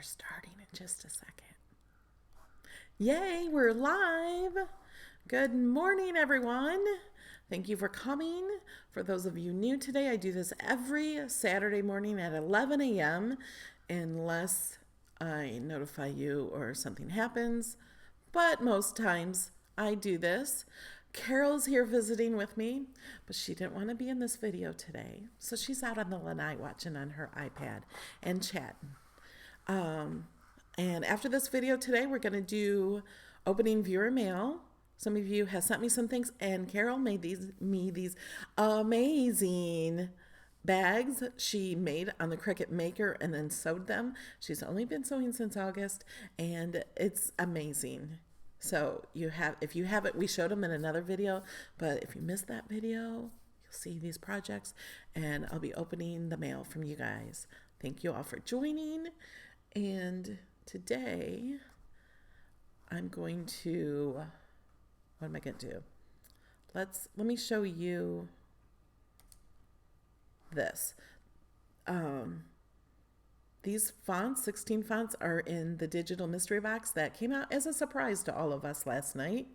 starting in just a second. Yay, we're live. Good morning, everyone. Thank you for coming. For those of you new today, I do this every Saturday morning at 11 a.m. unless I notify you or something happens. But most times I do this. Carol's here visiting with me, but she didn't want to be in this video today. So she's out on the lanai watching on her iPad and chatting. And after this video today, we're going to do opening viewer mail. Some of you have sent me some things, and Carol made these amazing bags she made on the Cricut Maker and then sewed them. She's only been sewing since August, and it's amazing. So if you haven't, we showed them in another video, but if you missed that video, you'll see these projects, and I'll be opening the mail from you guys. Thank you all for joining, and today I'm going to, what am I going to do? Let me show you this. These fonts, 16 fonts, are in the digital mystery box that came out as a surprise to all of us last night.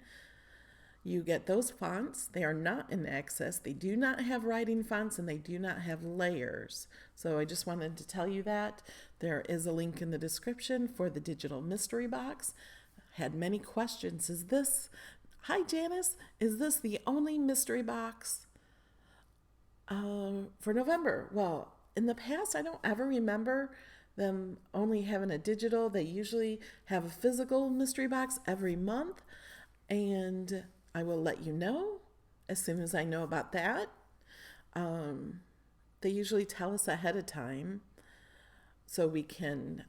You get those fonts. They are not in Access. They do not have writing fonts, and they do not have layers. So I just wanted to tell you that. There is a link in the description for the digital mystery box. Had many questions. Hi Janice, is this the only mystery box for November? Well, in the past, I don't ever remember them only having a digital. They usually have a physical mystery box every month, and I will let you know as soon as I know about that. They usually tell us ahead of time so we can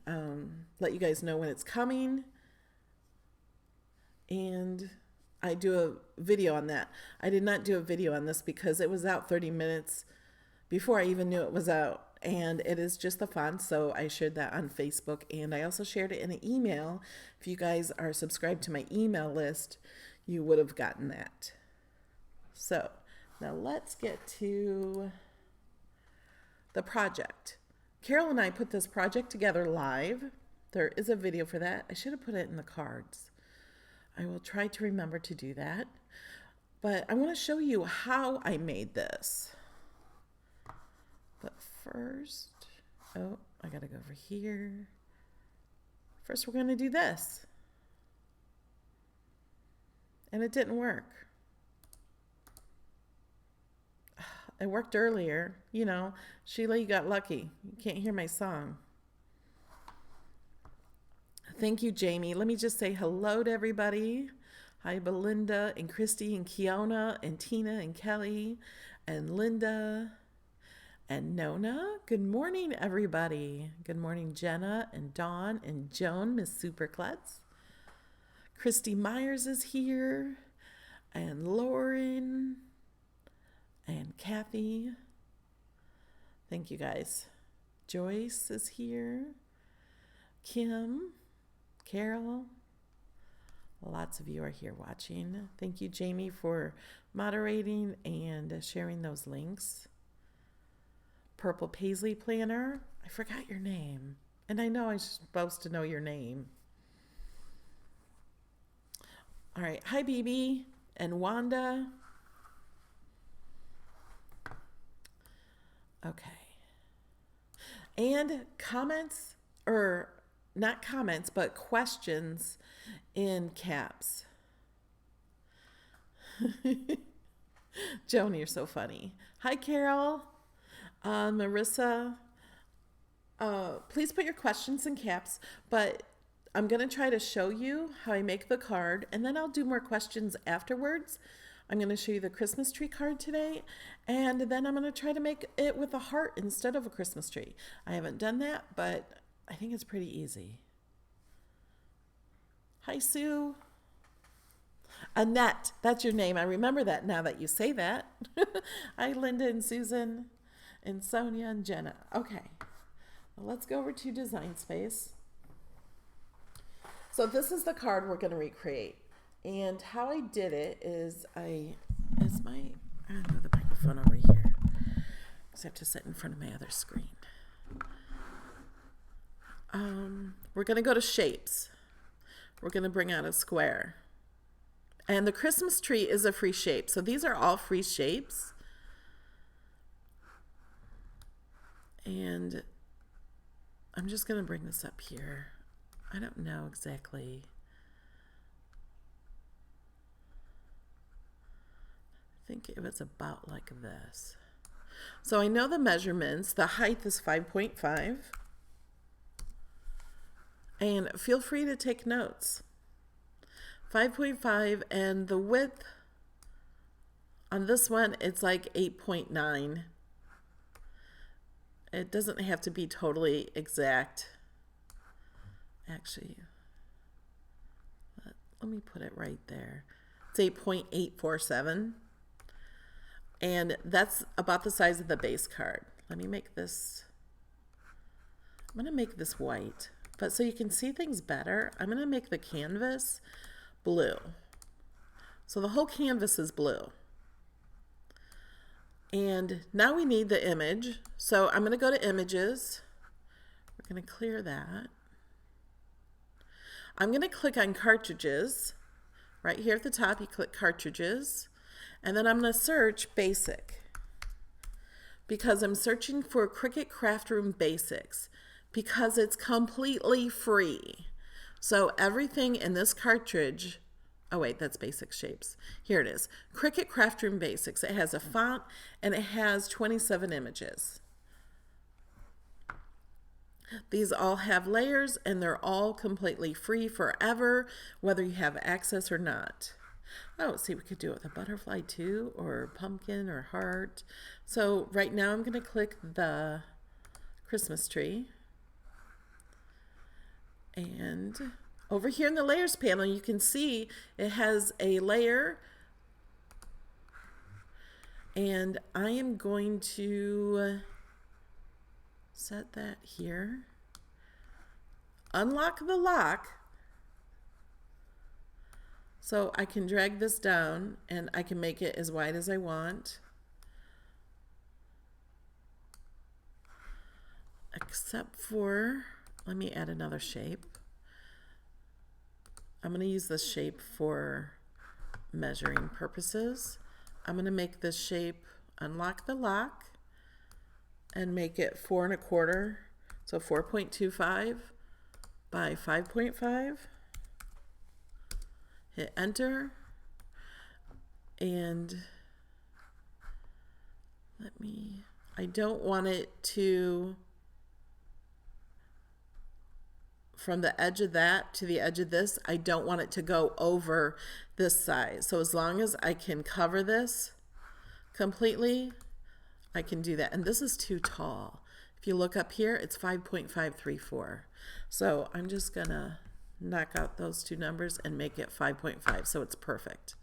let you guys know when it's coming, and I do a video on that. I did not do a video on this because it was out 30 minutes before I even knew it was out. And it is just the font, so I shared that on Facebook, and I also shared it in an email. If you guys are subscribed to my email list, you would have gotten that. So now let's get to the project. Carol and I put this project together live. There is a video for that. I should have put it in the cards. I will try to remember to do that. But I want to show you how I made this. But first, I gotta go over here. First, we're gonna do this. And it didn't work. It worked earlier. You know, Sheila, you got lucky. You can't hear my song. Thank you, Jamie. Let me just say hello to everybody. Hi, Belinda and Christy and Kiona and Tina and Kelly and Linda and Nona. Good morning, everybody. Good morning, Jenna and Dawn and Joan, Miss Superklutz. Christy Myers is here, and Lauren and Kathy. Thank you, guys. Joyce is here. Kim, Carol. Lots of you are here watching. Thank you, Jamie, for moderating and sharing those links. Purple Paisley Planner. I forgot your name. And I know I'm supposed to know your name. All right. Hi, BB and Wanda. Okay. And comments, or not comments, but questions in caps. Joan, you're so funny. Hi, Carol. Marissa, please put your questions in caps, but I'm going to try to show you how I make the card, and then I'll do more questions afterwards. I'm going to show you the Christmas tree card today, and then I'm going to try to make it with a heart instead of a Christmas tree. I haven't done that, but I think it's pretty easy. Hi, Sue. Annette, that's your name. I remember that now that you say that. Hi, Linda and Susan and Sonia and Jenna. Okay, well, let's go over to Design Space. So this is the card we're going to recreate. And how I did it is I move the microphone over here. I have to sit in front of my other screen. we're going to go to shapes. We're going to bring out a square. And the Christmas tree is a free shape. So these are all free shapes. And I'm just going to bring this up here. I don't know exactly. I think it was about like this. So I know the measurements. The height is 5.5. And feel free to take notes. 5.5, and the width on this one, it's like 8.9. It doesn't have to be totally exact. Actually, let me put it right there. It's 8.847. And that's about the size of the base card. Let me make this, I'm going to make this white. But so you can see things better, I'm going to make the canvas blue. So the whole canvas is blue. And now we need the image. So I'm going to go to images. We're going to clear that. I'm going to click on cartridges. Right here at the top, you click cartridges. And then I'm going to search basic. Because I'm searching for Cricut Craft Room Basics. Because it's completely free. So everything in this cartridge, oh wait, that's basic shapes. Here it is, Cricut Craft Room Basics. It has a font and it has 27 images. These all have layers and they're all completely free forever, whether you have access or not. Oh, see, we could do it with a butterfly too, or pumpkin or heart. So right now I'm going to click the Christmas tree. And over here in the layers panel, you can see it has a layer. And I am going to set that here. Unlock the lock. So I can drag this down and I can make it as wide as I want. Except for, let me add another shape. I'm going to use this shape for measuring purposes. I'm going to make this shape, unlock the lock, and make it 4 1/4, so 4.25 by 5.5. Hit enter, and I don't want it to, from the edge of that to the edge of this, I don't want it to go over this size. So as long as I can cover this completely, I can do that. And this is too tall. If you look up here, it's 5.534. So I'm just gonna knock out those two numbers and make it 5.5, so it's perfect.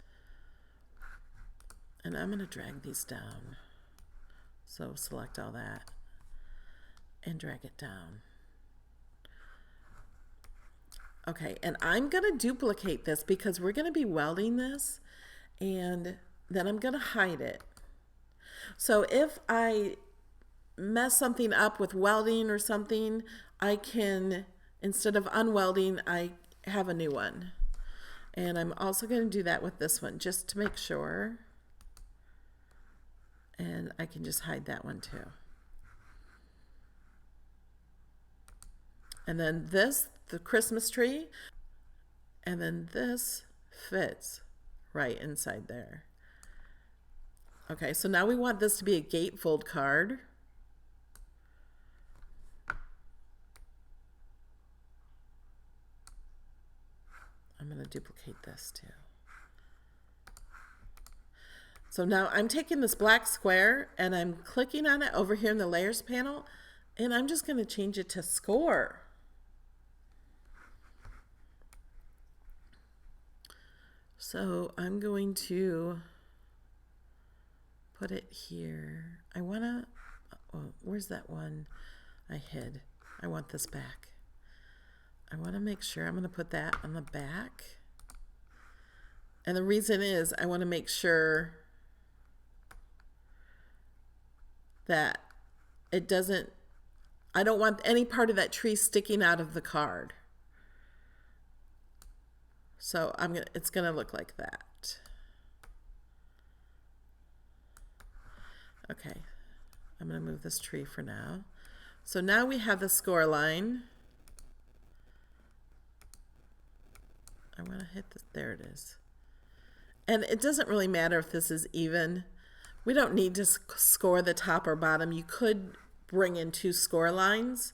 And I'm gonna drag these down. So select all that and drag it down. Okay, and I'm gonna duplicate this because we're gonna be welding this, and then I'm gonna hide it. So if I mess something up with welding or something, I can, instead of unwelding, I have a new one. And I'm also going to do that with this one just to make sure. And I can just hide that one too. And then this, the Christmas tree, and then this fits right inside there. Okay, so now we want this to be a gatefold card. I'm going to duplicate this too. So now I'm taking this black square and I'm clicking on it over here in the layers panel, and I'm just going to change it to score. So I'm going to put it here. I want to, oh, where's that one I hid? I want this back. I want to make sure I'm going to put that on the back. And the reason is I want to make sure that it doesn't, I don't want any part of that tree sticking out of the card. So it's gonna look like that. Okay, I'm gonna move this tree for now. So now we have the score line. I want to hit this, there it is. And it doesn't really matter if this is even. We don't need to score the top or bottom. You could bring in two score lines,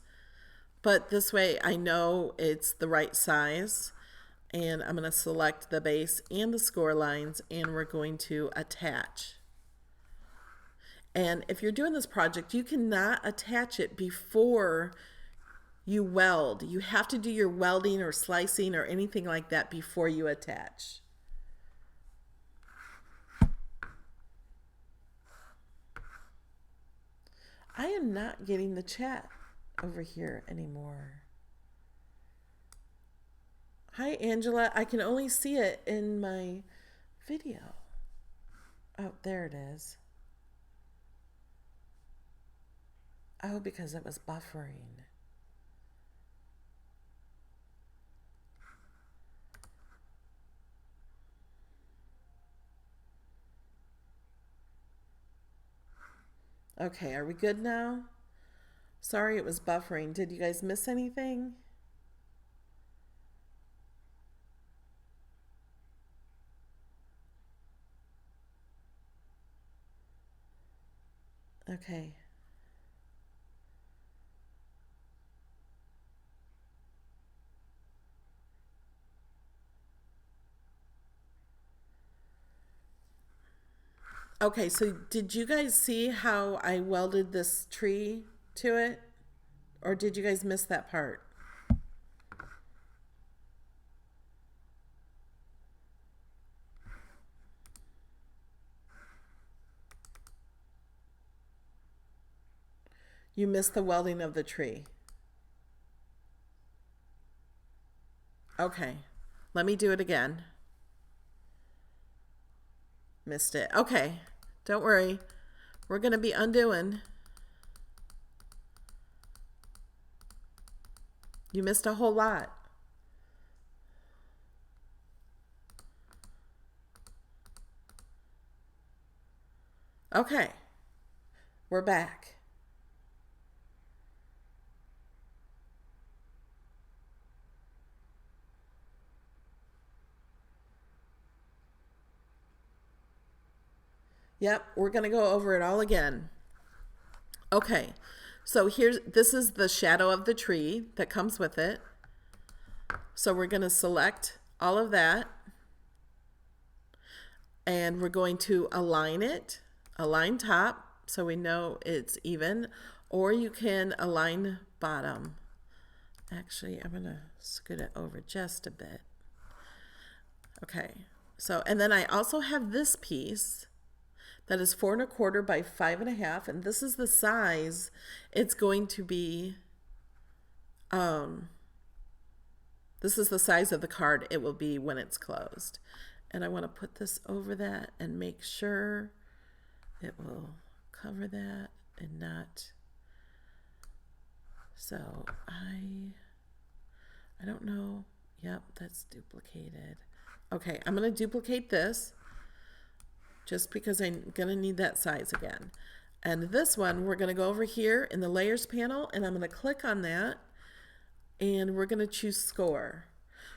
but this way I know it's the right size. And I'm going to select the base and the score lines, and we're going to attach. And if you're doing this project, you cannot attach it before you weld. You have to do your welding or slicing or anything like that before you attach. I am not getting the chat over here anymore. Hi, Angela. I can only see it in my video. Oh, there it is. Oh, because it was buffering. Okay, are we good now? Sorry it was buffering. Did you guys miss anything? Okay. Okay, so did you guys see how I welded this tree to it? Or did you guys miss that part? You missed the welding of the tree. Okay, let me do it again. Missed it. Okay, don't worry. We're going to be undoing. You missed a whole lot. Okay, we're back. Yep, we're going to go over it all again. Okay, so this is the shadow of the tree that comes with it. So we're going to select all of that, and we're going to align it, align top, so we know it's even, or you can align bottom. Actually, I'm going to scoot it over just a bit. Okay, so, and then I also have this piece that is 4 1/4 by 5 1/2, and this is the size it's going to be. This is the size of the card it will be when it's closed. And I want to put this over that and make sure it will cover that and not. So I don't know. Yep, that's duplicated. Okay, I'm going to duplicate this just because I'm going to need that size again. And this one, we're going to go over here in the layers panel, and I'm going to click on that, and we're going to choose score.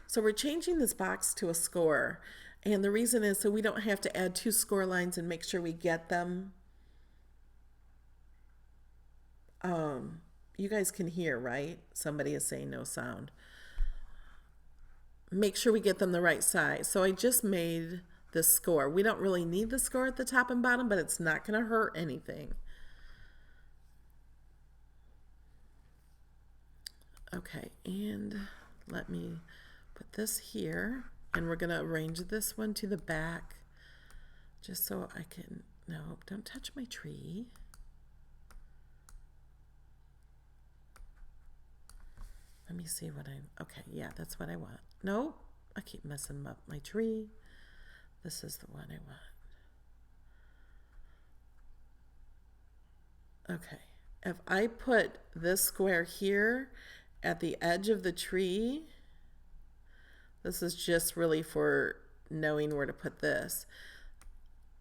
So we're changing this box to a score, and the reason is so we don't have to add two score lines and make sure we get them. You guys can hear, right? Somebody is saying no sound. Make sure we get them the right size. So I just made this score. We don't really need the score at the top and bottom, but it's not going to hurt anything. Okay, and let me put this here, and we're going to arrange this one to the back just so I can, no, don't touch my tree. Let me see what okay, yeah, that's what I want. No, I keep messing up my tree. This is the one I want. Okay, if I put this square here at the edge of the tree, This is just really for knowing where to put this.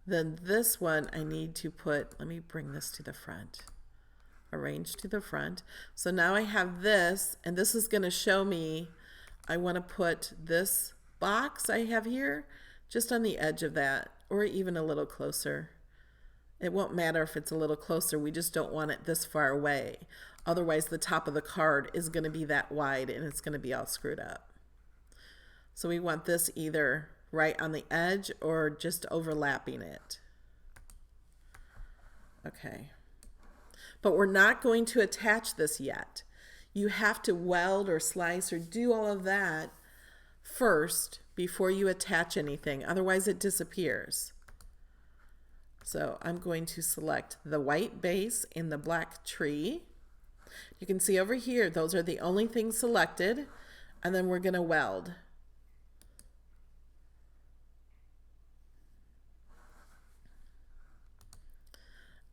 Then this one I need to put, let me bring this to the front. Arrange to the front. So now I have this, and this is going to show me I want to put this box I have here just on the edge of that, or even a little closer. It won't matter if it's a little closer, we just don't want it this far away. Otherwise the top of the card is going to be that wide and it's going to be all screwed up. So we want this either right on the edge or just overlapping it. Okay. But we're not going to attach this yet. You have to weld or slice or do all of that first before you attach anything. Otherwise it disappears. So I'm going to select the white base and the black tree. You can see over here, those are the only things selected. And then we're going to weld.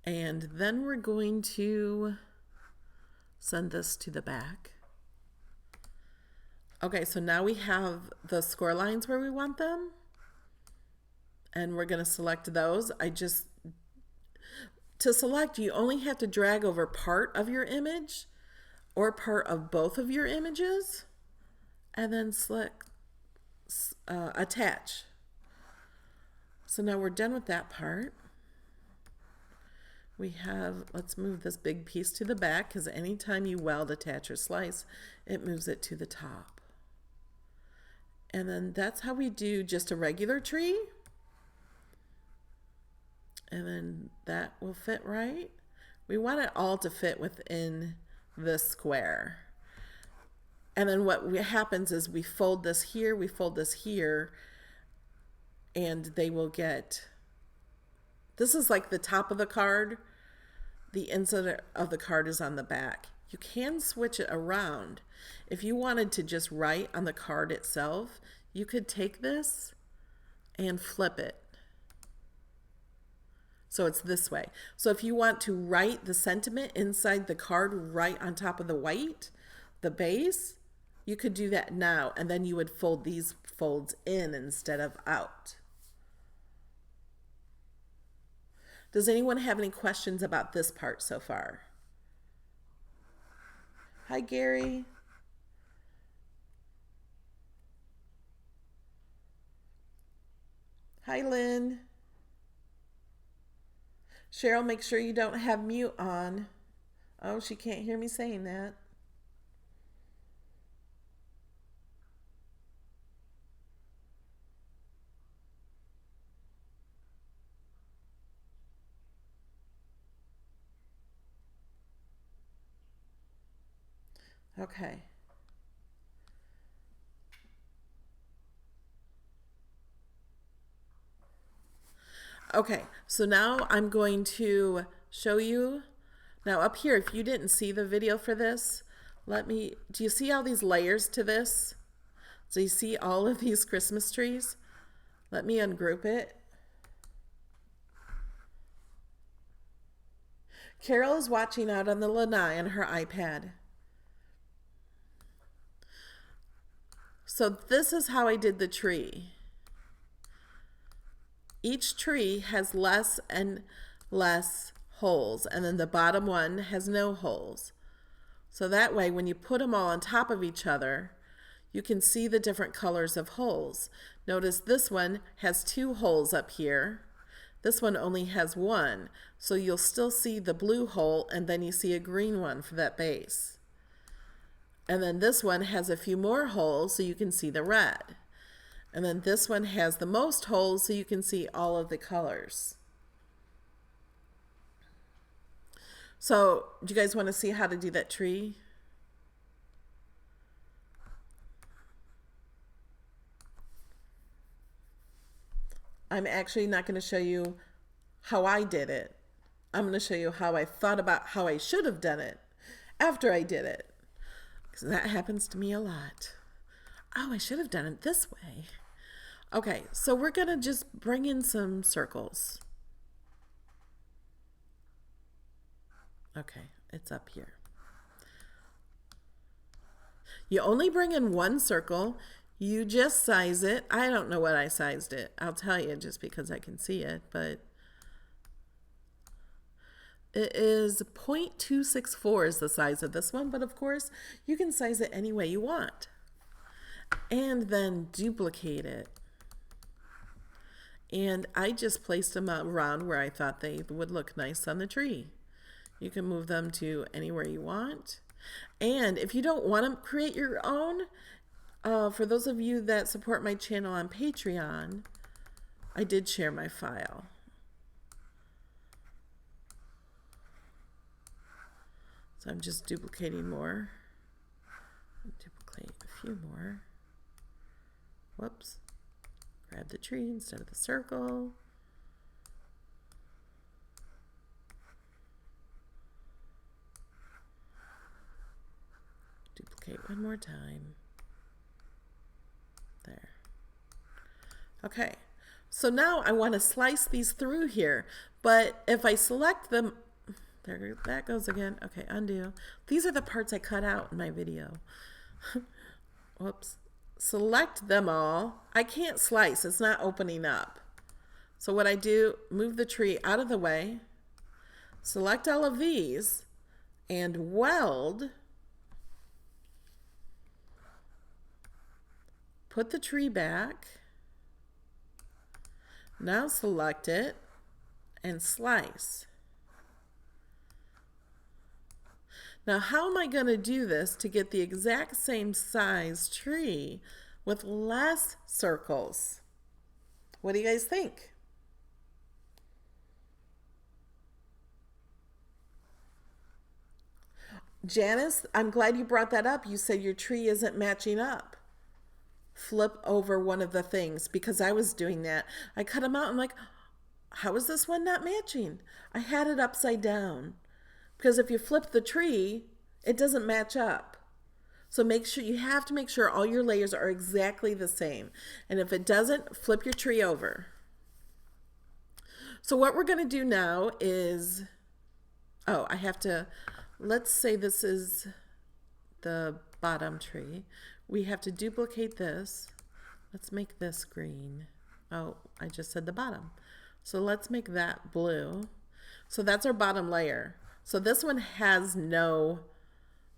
And then we're going to send this to the back. Okay, so now we have the score lines where we want them. And we're going to select those. To select, you only have to drag over part of your image or part of both of your images. And then select attach. So now we're done with that part. We have, let's move this big piece to the back, because anytime you weld, attach, or slice, it moves it to the top. And then that's how we do just a regular tree. And then that will fit right. We want it all to fit within this square. And then what happens is we fold this here, we fold this here, and they will get, this is like the top of the card. The inside of the card is on the back. You can switch it around. If you wanted to just write on the card itself, you could take this and flip it. So it's this way. So if you want to write the sentiment inside the card right on top of the white, the base, you could do that now, and then you would fold these folds in instead of out. Does anyone have any questions about this part so far? Hi, Gary. Hi, Lynn. Cheryl, make sure you don't have mute on. Oh, she can't hear me saying that. Okay. Okay, so now I'm going to show you. Now up here, if you didn't see the video for this, do you see all these layers to this? So you see all of these Christmas trees? Let me ungroup it. Carol is watching out on the lanai on her iPad. So this is how I did the tree. Each tree has less and less holes, and then the bottom one has no holes. So that way, when you put them all on top of each other, you can see the different colors of holes. Notice this one has 2 holes up here. This one only has 1. So you'll still see the blue hole, and then you see a green one for that base. And then this one has a few more holes, so you can see the red. And then this one has the most holes, so you can see all of the colors. So, do you guys want to see how to do that tree? I'm actually not going to show you how I did it. I'm going to show you how I thought about how I should have done it after I did it. Because that happens to me a lot. Oh, I should have done it this way. Okay, so we're going to just bring in some circles. Okay, it's up here. You only bring in 1 circle. You just size it. I don't know what I sized it. I'll tell you just because I can see it, but it is 0.264 is the size of this one, but of course you can size it any way you want. And then duplicate it. And I just placed them around where I thought they would look nice on the tree. You can move them to anywhere you want. And if you don't want to create your own, for those of you that support my channel on Patreon, I did share my file. So I'm just duplicating more. Duplicate a few more. Whoops. Grab the tree instead of the circle. Duplicate one more time. There. Okay. So now I want to slice these through here, but if I select them, there that goes again. Okay, undo. These are the parts I cut out in my video. Whoops. Select them all. I can't slice. It's not opening up. So what I do, move the tree out of the way, select all of these, and weld. Put the tree back. Now select it and slice. Now, how am I going to do this to get the exact same size tree with less circles? What do you guys think? Janice, I'm glad you brought that up. You said your tree isn't matching up. Flip over one of the things, because I was doing that. I cut them out. I'm like, how is this one not matching? I had it upside down. Because if you flip the tree, it doesn't match up. So make sure, you have to make sure all your layers are exactly the same. And if it doesn't, flip your tree over. So what we're going to do now is, I have to, let's say this is the bottom tree. We have to duplicate this. Let's make this green. Oh, I just said the bottom. So let's make that blue. So that's our bottom layer. So this one has no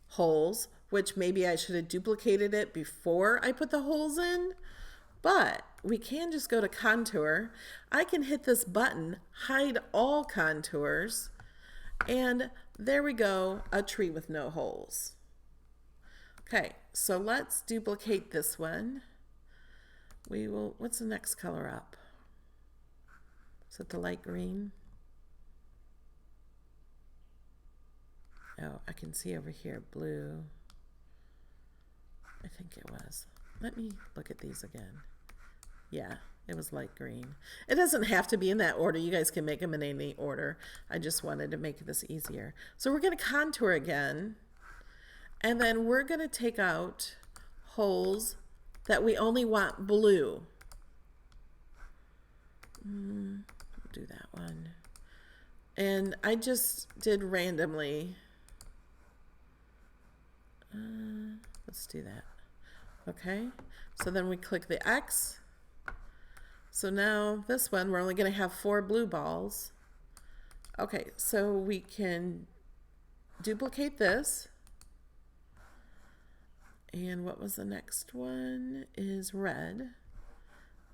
holes, which maybe I should have duplicated it before I put the holes in, but we can just go to contour. I can hit this button, hide all contours, and there we go, a tree with no holes. Okay, so let's duplicate this one. We will, what's the next color up? Is it the light green? Oh, I can see over here, blue. I think it was. Let me look at these again. Yeah, it was light green. It doesn't have to be in that order. You guys can make them in any order. I just wanted to make this easier. So we're going to contour again. And then we're going to take out holes that we only want blue. We'll do that one. And I just did randomly. Let's do that. Okay, so then we click the X. So now this one, we're only going to have 4 blue balls. Okay, so we can duplicate this. And what was the next one? Is red.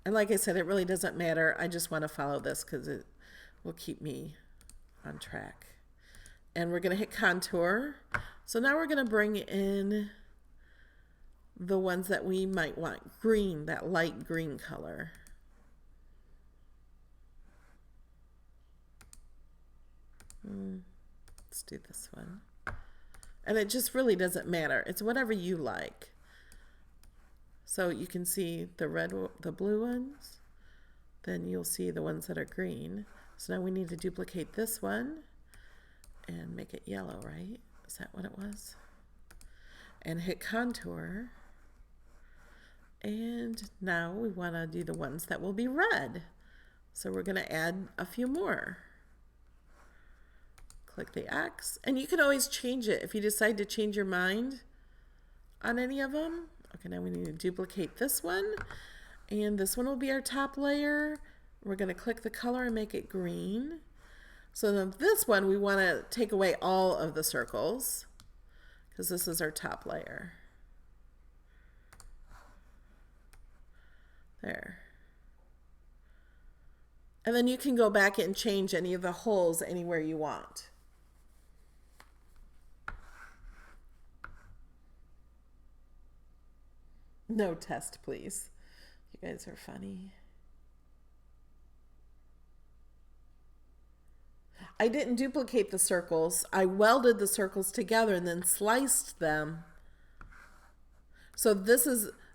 And like I said, it really doesn't matter. I just want to follow this because it will keep me on track. And we're going to hit contour. So now we're going to bring in the ones that we might want green, that light green color. Let's do this one. And it just really doesn't matter. It's whatever you like. So you can see the red, the blue ones. Then you'll see the ones that are green. So now we need to duplicate this one and make it yellow, right? Is that what it was? And hit contour. And now we want to do the ones that will be red. So we're going to add a few more. Click the X, and you can always change it if you decide to change your mind on any of them. Okay, now we need to duplicate this one. And this one will be our top layer. We're going to click the color and make it green. So then this one, we want to take away all of the circles because this is our top layer. There. And then you can go back and change any of the holes anywhere you want. No test, please. You guys are funny. I didn't duplicate the circles. I welded the circles together and then sliced them. So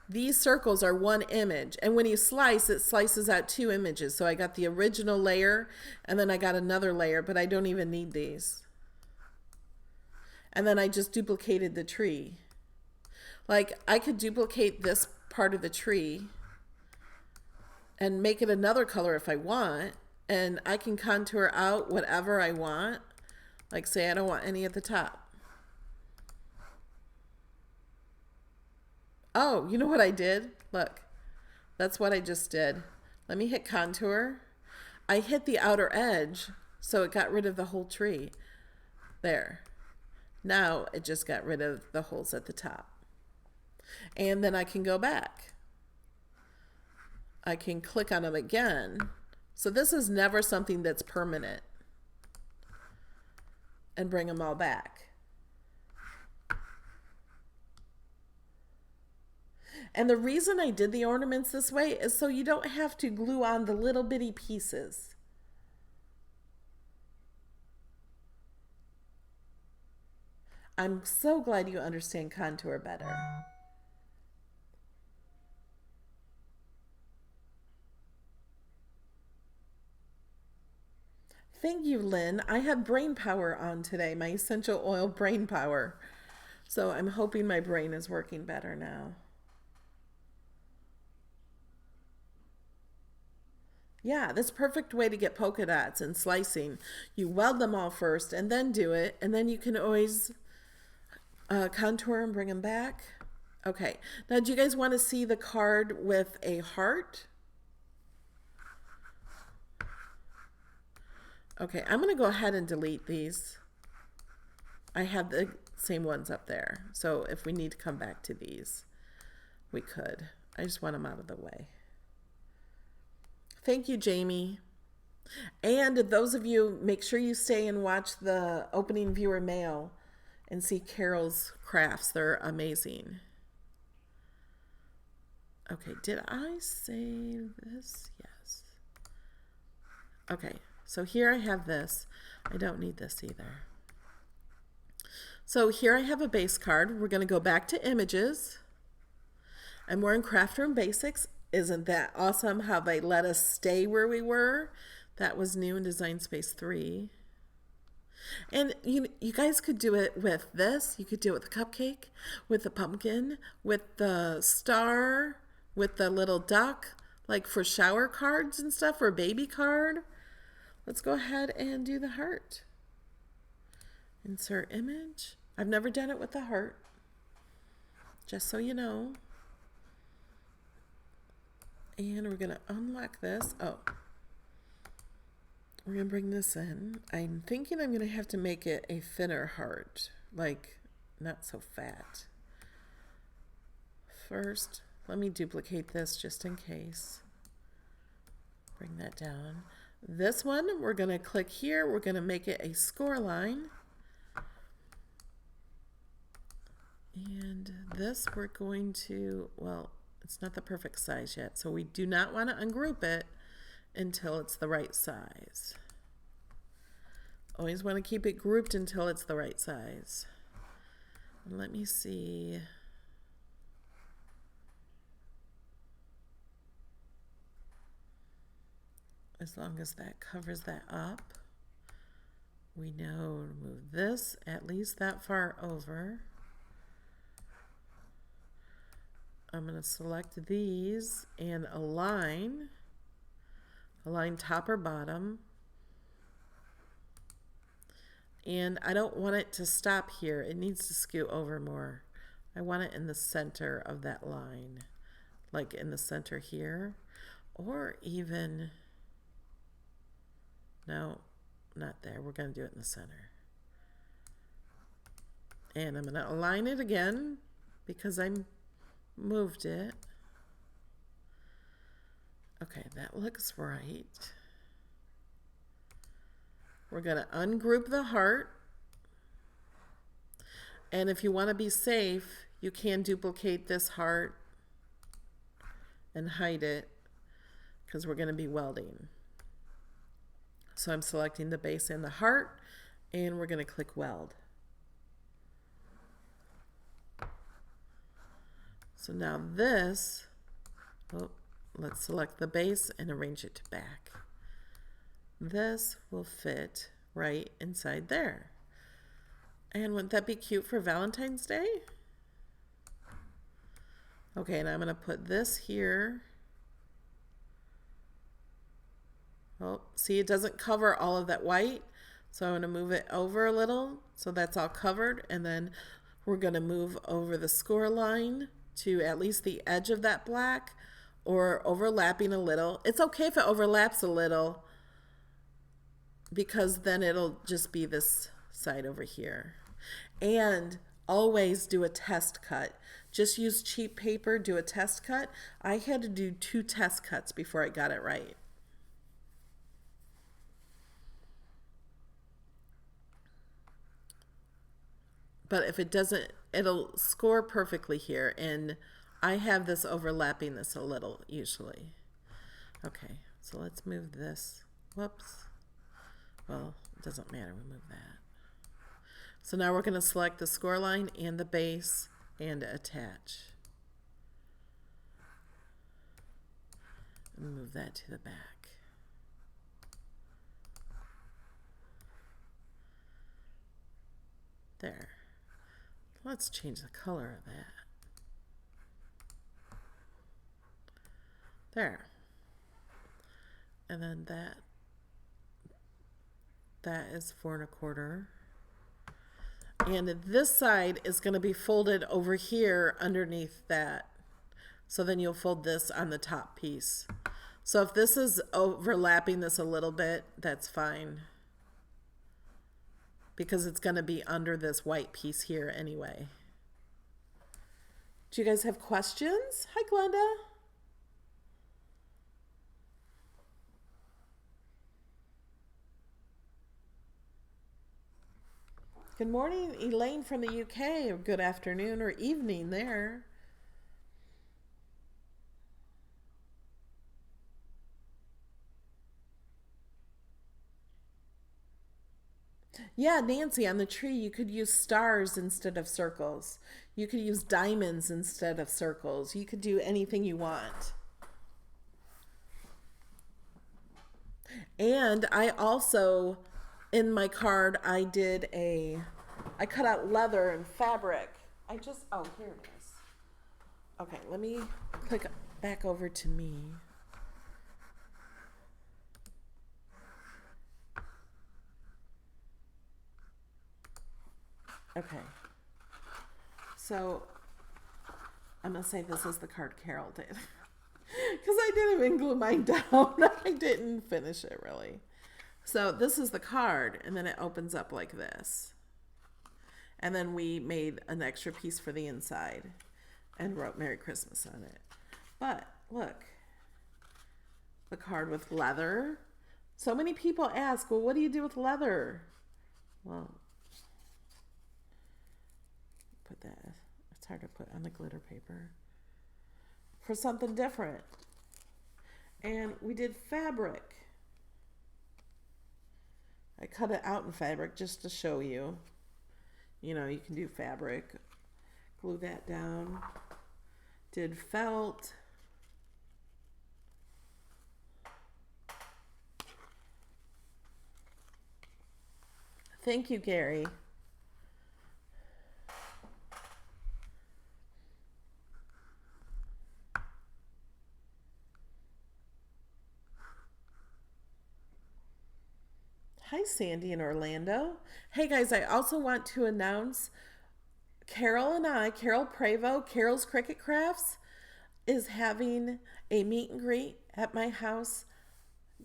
these circles are one image. And when you slice, it slices out two images. So I got the original layer and then I got another layer, but I don't even need these. And then I just duplicated the tree. Like I could duplicate this part of the tree and make it another color if I want. And I can contour out whatever I want. Like say I don't want any at the top. Oh, you know what I did? Look, that's what I just did. Let me hit contour. I hit the outer edge, so it got rid of the whole tree. There. Now it just got rid of the holes at the top. And then I can go back. I can click on them again. So this is never something that's permanent. And bring them all back. And the reason I did the ornaments this way is so you don't have to glue on the little bitty pieces. I'm so glad you understand contour better. Thank you, Lynn. I have brain power on today, my essential oil brain power. So I'm hoping my brain is working better now. Yeah, that's a perfect way to get polka dots and slicing. You weld them all first and then do it, and then you can always contour and bring them back. Okay, now do you guys want to see the card with a heart? Okay, I'm going to go ahead and delete these. I have the same ones up there, so if we need to come back to these, we could. I just want them out of the way. Thank you, Jamie. And those of you, make sure you stay and watch the opening viewer mail and see Carol's crafts. They're amazing. Okay, did I save this? Yes. Okay, so here I have this. I don't need this either. So here I have a base card. We're going to go back to images. And we're in Craft Room Basics. Isn't that awesome how they let us stay where we were? That was new in Design Space 3. And you guys could do it with this. You could do it with the cupcake, with the pumpkin, with the star, with the little duck, like for shower cards and stuff, or a baby card. Let's go ahead and do the heart. Insert image. I've never done it with the heart, just so you know. And we're going to unlock this. Oh, we're going to bring this in. I'm thinking I'm going to have to make it a thinner heart, like not so fat. First, let me duplicate this just in case. Bring that down. This one, we're going to click here. We're going to make it a score line. And this we're going to, well, it's not the perfect size yet, so we do not want to ungroup it until it's the right size. Always want to keep it grouped until it's the right size. And let me see. As long as that covers that up, we know to move this at least that far over. I'm going to select these and align top or bottom. And I don't want it to stop here. It needs to scoot over more. I want it in the center of that line, like in the center here, or even, no, not there. We're going to do it in the center. And I'm going to align it again because I moved it. Okay, that looks right. We're going to ungroup the heart. And if you want to be safe, you can duplicate this heart and hide it because we're going to be welding. So I'm selecting the base and the heart, and we're going to click weld. So now this, let's select the base and arrange it to back. This will fit right inside there. And wouldn't that be cute for Valentine's Day? Okay, and I'm going to put this here. Oh, see, it doesn't cover all of that white. So I'm going to move it over a little so that's all covered. And then we're going to move over the score line to at least the edge of that black, or overlapping a little. It's okay if it overlaps a little because then it'll just be this side over here. And always do a test cut. Just use cheap paper, do a test cut. I had to do 2 test cuts before I got it right. But if it doesn't, it'll score perfectly here. And I have this overlapping this a little usually. Okay, so let's move this. Whoops. Well, it doesn't matter, we move that. So now we're going to select the score line and the base and attach. And move that to the back. There. Let's change the color of that. There. And then that is 4 1/4. And this side is going to be folded over here underneath that. So then you'll fold this on the top piece. So if this is overlapping this a little bit, that's fine, because it's going to be under this white piece here anyway. Do you guys have questions? Hi, Glenda. Good morning, Elaine from the UK, or good afternoon or evening there. Yeah, Nancy, on the tree you could use stars instead of circles. You could use diamonds instead of circles. You could do anything you want. And I also, in my card, I cut out leather and fabric. Oh, here it is. Okay, let me click back over to me. Okay. So, I'm going to say this is the card Carol did. Because I didn't even glue mine down. I didn't finish it really. So this is the card, and then it opens up like this. And then we made an extra piece for the inside and wrote Merry Christmas on it. But look, the card with leather. So many people ask, well, what do you do with leather? Well, put that, it's hard to put on the glitter paper, for something different. And we did fabric. I cut it out in fabric just to show you. You know, you can do fabric. Glue that down. Did felt. Thank you, Gary. Hi, Sandy in Orlando. Hey guys, I also want to announce Carol and I, Carol Prevo, Carol's Cricut Crafts, is having a meet and greet at my house,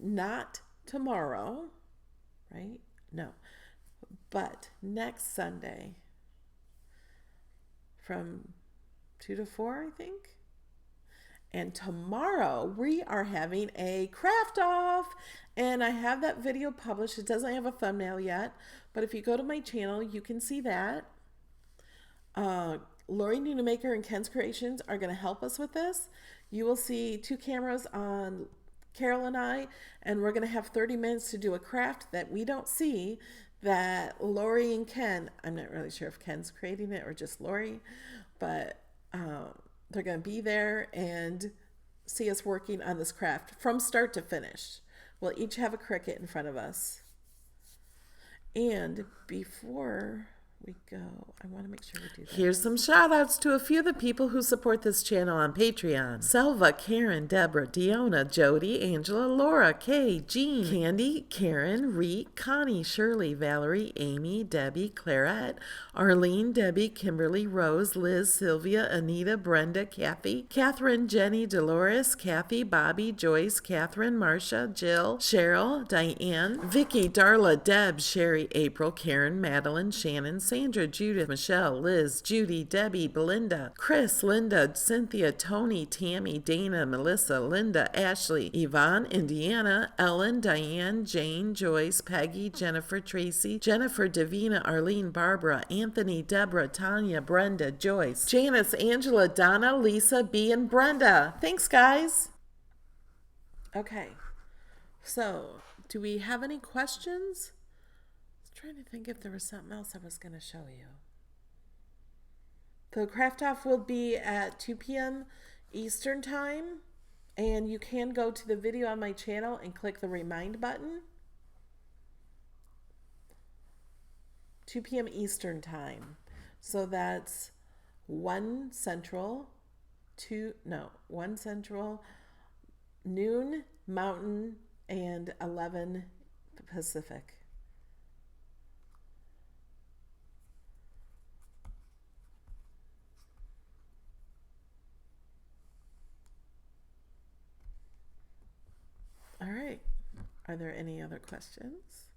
not tomorrow, right? No, but next Sunday from 2 to 4, I think. And tomorrow we are having a craft off, and I have that video published. It doesn't have a thumbnail yet, but if you go to my channel, you can see that. Lori Nunemaker and Ken's Creations are going to help us with this. You will see 2 cameras on Carol and I, and we're going to have 30 minutes to do a craft that we don't see, that Lori and Ken, I'm not really sure if Ken's creating it or just Lori, but they're going to be there and see us working on this craft from start to finish. We'll each have a Cricut in front of us. And before we go, I want to make sure we do that. Here's some shout outs to a few of the people who support this channel on Patreon. Selva, Karen, Deborah, Deona, Jody, Angela, Laura, Kay, Jean, Candy, Karen, Reet, Connie, Shirley, Valerie, Amy, Debbie, Clarette, Arlene, Debbie, Kimberly, Rose, Liz, Sylvia, Anita, Brenda, Kathy, Catherine, Jenny, Dolores, Kathy, Bobby, Joyce, Catherine, Marcia, Jill, Cheryl, Diane, Vicky, Darla, Deb, Sherry, April, Karen, Madeline, Shannon, Sandra, Judith, Michelle, Liz, Judy, Debbie, Belinda, Chris, Linda, Cynthia, Tony, Tammy, Dana, Melissa, Linda, Ashley, Yvonne, Indiana, Ellen, Diane, Jane, Joyce, Peggy, Jennifer, Tracy, Jennifer, Davina, Arlene, Barbara, Anthony, Deborah, Tanya, Brenda, Joyce, Janice, Angela, Donna, Lisa, B, and Brenda. Thanks, guys. Okay, so do we have any questions? Trying to think if there was something else I was going to show you. The craft off will be at 2 p.m. Eastern time, and you can go to the video on my channel and click the remind button. 2 p.m. Eastern time. So that's 1 Central, 1 Central, noon Mountain, and 11 Pacific. All right. Are there any other questions?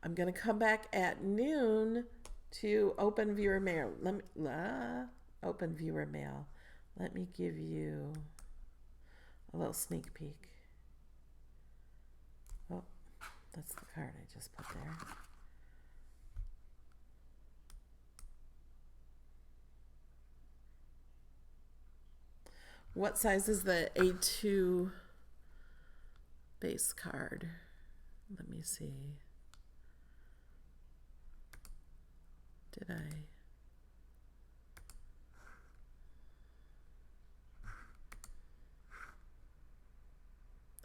I'm going to come back at noon to open viewer mail. Open viewer mail. Let me give you a little sneak peek. Oh, that's the card I just put there. What size is the A2 base card? Let me see. Did I?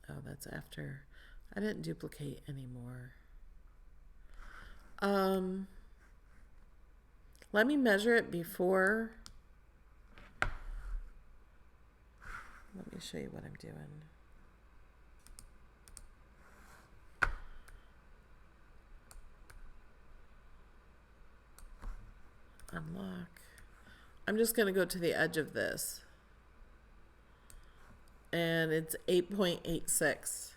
Oh, that's after. I didn't duplicate anymore. Let me measure it before. Let me show you what I'm doing. Unlock. I'm just going to go to the edge of this. And it's 8.86.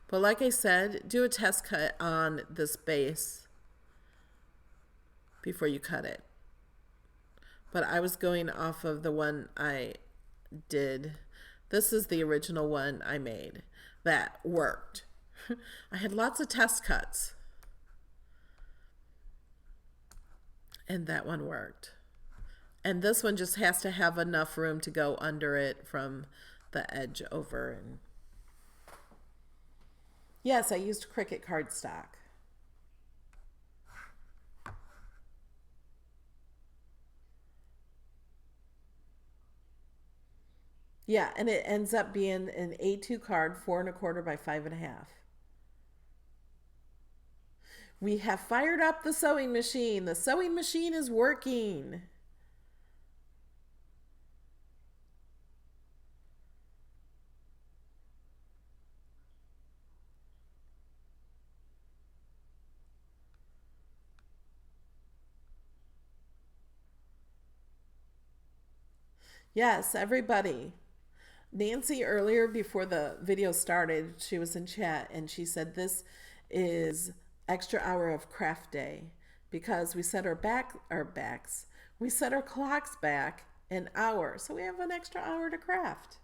But like I said, do a test cut on this base before you cut it. But I was going off of the one I did. This is the original one I made that worked. I had lots of test cuts. And that one worked. And this one just has to have enough room to go under it from the edge over. And yes, I used Cricut cardstock. Yeah, and it ends up being an A2 card, 4 1/4 by 5 1/2. We have fired up the sewing machine. The sewing machine is working. Yes, everybody. Nancy earlier before the video started, she was in chat and she said this is extra hour of craft day because we set our backs. We set our clocks back an hour. So we have an extra hour to craft.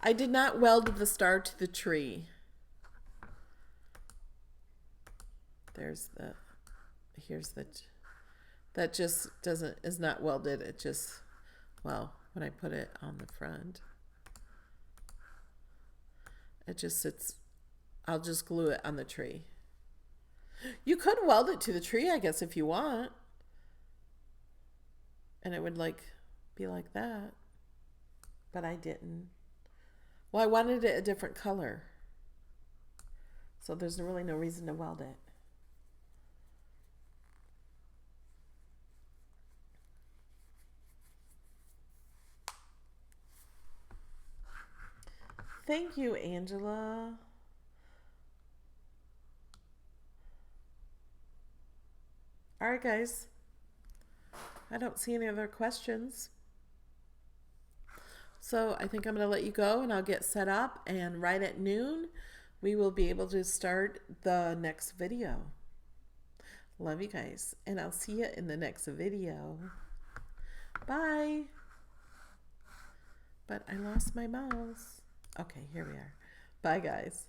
I did not weld the star to the tree. Here's the, that just is not welded. It just, well, when I put it on the front, it just sits, I'll just glue it on the tree. You could weld it to the tree, I guess, if you want. And it would be like that. But I didn't. Well, I wanted it a different color. So there's really no reason to weld it. Thank you, Angela. All right, guys. I don't see any other questions. So I think I'm going to let you go and I'll get set up, and right at noon we will be able to start the next video. Love you guys, and I'll see you in the next video. Bye. But I lost my mouse. Okay, here we are. Bye, guys.